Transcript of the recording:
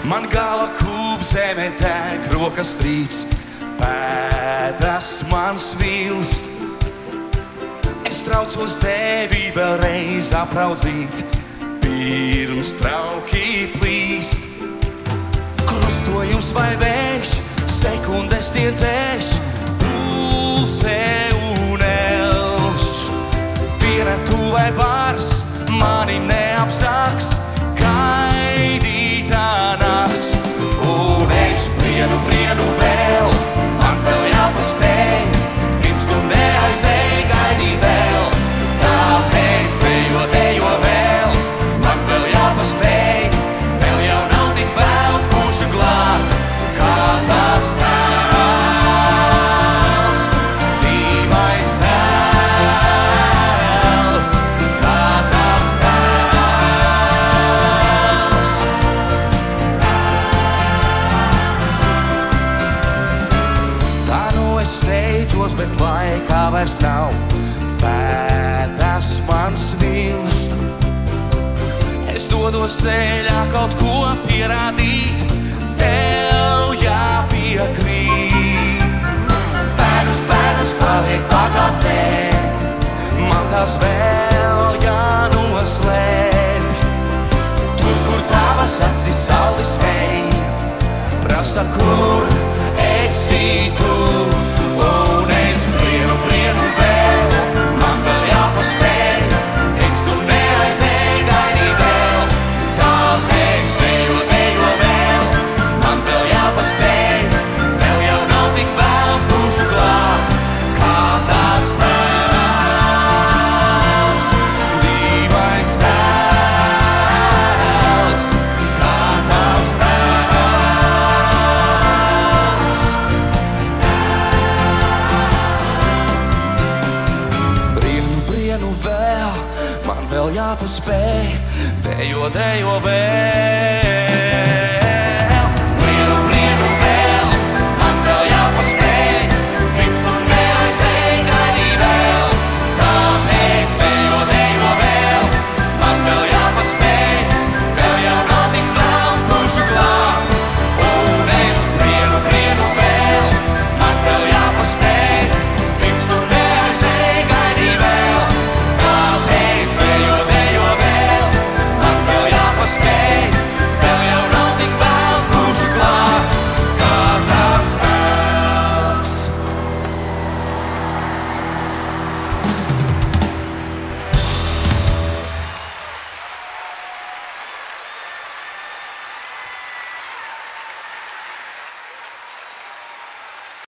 Man gala kūp zeme deg, rokas trīc, pēdas man svilst. Es traucos tevi vēlreiz apraudzīt, pirms trauki plīst. Krustojums vai vējš, sekundes tie dzēš, pulse un elš. Vieretu vai bars mani neapsāks, gaidītā nakts. Un es plienu vēl, man vēl jāpaspēj, pirms tu neaizdēji, gaidī vēl. Tāpēc dejo vēl, man vēl jāpaspēj, vēl jau nav tik vēls, būšu glābt, kā tāds tēls, dīvains tēls, kā tāds tēls. Tā nu es steidzos, bet laikā vairs nav, pēdas man svilst. Es dodos ceļā kaut ko pierādīt, tev jāpiekrīt. Pēdas paliek pagātnē, man tās vēl jānoslēpj. Tur, kur tavas acis sauli smēj, prasa, kur esi tu. Un es plienu vēl, man vēl jāpaspēj, pirms tu neaizdēji, gaidī vēl. Tāpēc dejo vēl, man vēl jāpaspēj, vēl jau nav tik vēls, būšu glābt, kā tāds tēls, dīvains tēls, kā tāds tēls. Plienu vēl, man vēl jāpaspēj, dejo vēl.